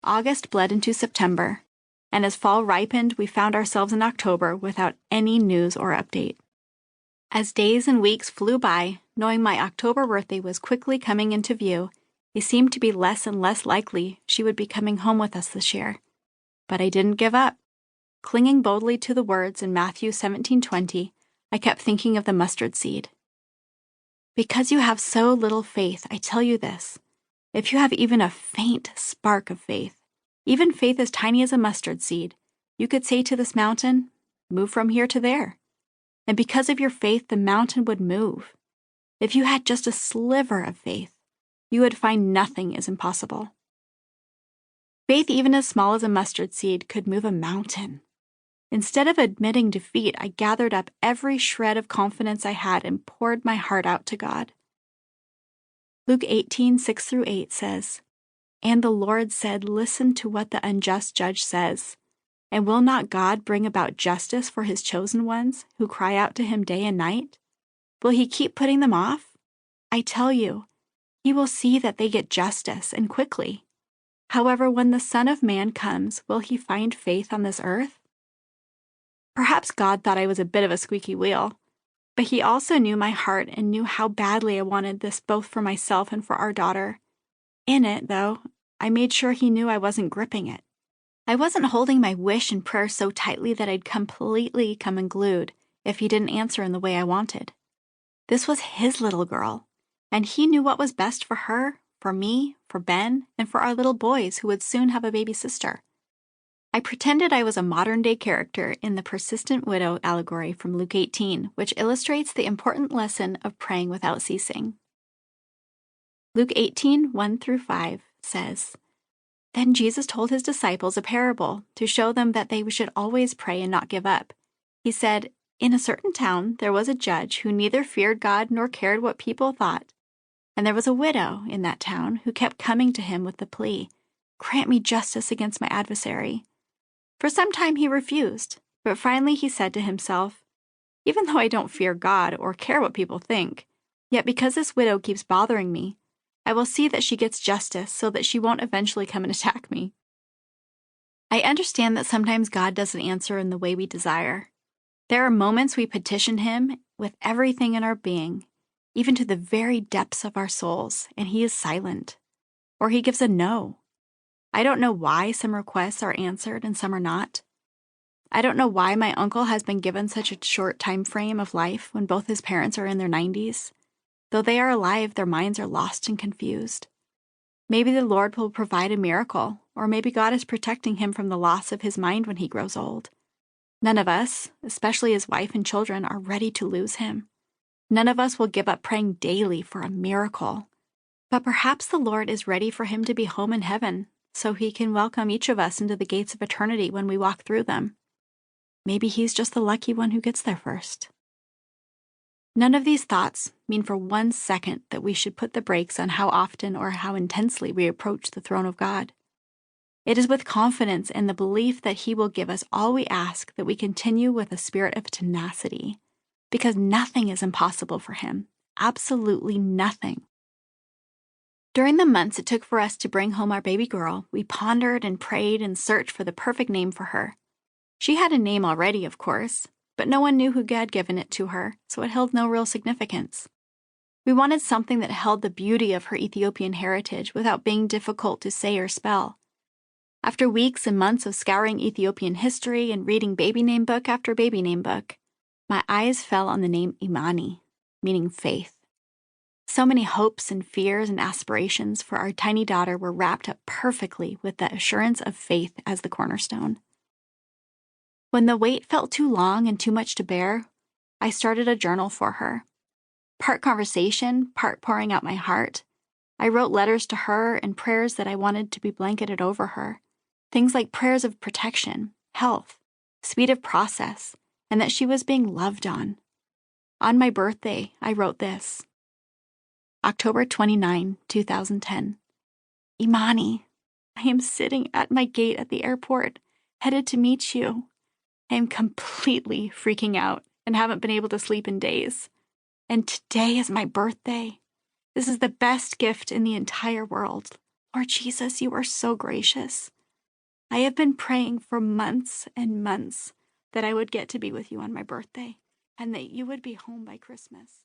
August bled into September, and as fall ripened, we found ourselves in October without any news or update. As days and weeks flew by, knowing my October birthday was quickly coming into view, it seemed to be less and less likely she would be coming home with us this year. But I didn't give up. Clinging boldly to the words in Matthew 17:20, I kept thinking of the mustard seed. Because you have so little faith, I tell you this. If you have even a faint spark of faith, even faith as tiny as a mustard seed, you could say to this mountain, "Move from here to there." And because of your faith, the mountain would move. If you had just a sliver of faith, you would find nothing is impossible. Faith, even as small as a mustard seed, could move a mountain. Instead of admitting defeat, I gathered up every shred of confidence I had and poured my heart out to God. Luke 18:6-8 says, "And the Lord said, listen to what the unjust judge says. And will not God bring about justice for his chosen ones who cry out to him day and night? Will he keep putting them off? I tell you, he will see that they get justice, and quickly. However, when the Son of Man comes, will he find faith on this earth?" Perhaps God thought I was a bit of a squeaky wheel, but he also knew my heart and knew how badly I wanted this both for myself and for our daughter. In it, though, I made sure he knew I wasn't gripping it. I wasn't holding my wish and prayer so tightly that I'd completely come unglued if he didn't answer in the way I wanted. This was his little girl, and he knew what was best for her, for me, for Ben, and for our little boys who would soon have a baby sister. I pretended I was a modern-day character in the persistent widow allegory from Luke 18, which illustrates the important lesson of praying without ceasing. Luke 18:1-5 says, "Then Jesus told his disciples a parable to show them that they should always pray and not give up. He said, 'In a certain town there was a judge who neither feared God nor cared what people thought. And there was a widow in that town who kept coming to him with the plea, "Grant me justice against my adversary." For some time he refused, but finally he said to himself, "Even though I don't fear God or care what people think, yet because this widow keeps bothering me, I will see that she gets justice so that she won't eventually come and attack me." I understand that sometimes God doesn't answer in the way we desire. There are moments we petition him with everything in our being, even to the very depths of our souls, and he is silent, or he gives a no. I don't know why some requests are answered and some are not. I don't know why my uncle has been given such a short time frame of life when both his parents are in their 90s. Though they are alive, their minds are lost and confused. Maybe the Lord will provide a miracle, or maybe God is protecting him from the loss of his mind when he grows old. None of us, especially his wife and children, are ready to lose him. None of us will give up praying daily for a miracle. But perhaps the Lord is ready for him to be home in heaven, so he can welcome each of us into the gates of eternity when we walk through them. Maybe he's just the lucky one who gets there first. None of these thoughts mean for 1 second that we should put the brakes on how often or how intensely we approach the throne of God. It is with confidence and the belief that he will give us all we ask that we continue with a spirit of tenacity, because nothing is impossible for him. Absolutely nothing. During the months it took for us to bring home our baby girl, we pondered and prayed and searched for the perfect name for her. She had a name already, of course, but no one knew who had given it to her, so it held no real significance. We wanted something that held the beauty of her Ethiopian heritage without being difficult to say or spell. After weeks and months of scouring Ethiopian history and reading baby name book after baby name book, my eyes fell on the name Imani, meaning faith. So many hopes and fears and aspirations for our tiny daughter were wrapped up perfectly with the assurance of faith as the cornerstone. When the wait felt too long and too much to bear, I started a journal for her. Part conversation, part pouring out my heart. I wrote letters to her and prayers that I wanted to be blanketed over her. Things like prayers of protection, health, speed of process, and that she was being loved on. On my birthday, I wrote this. October 29, 2010. Imani, I am sitting at my gate at the airport, headed to meet you. I am completely freaking out and haven't been able to sleep in days. And today is my birthday. This is the best gift in the entire world. Lord Jesus, you are so gracious. I have been praying for months and months that I would get to be with you on my birthday and that you would be home by Christmas.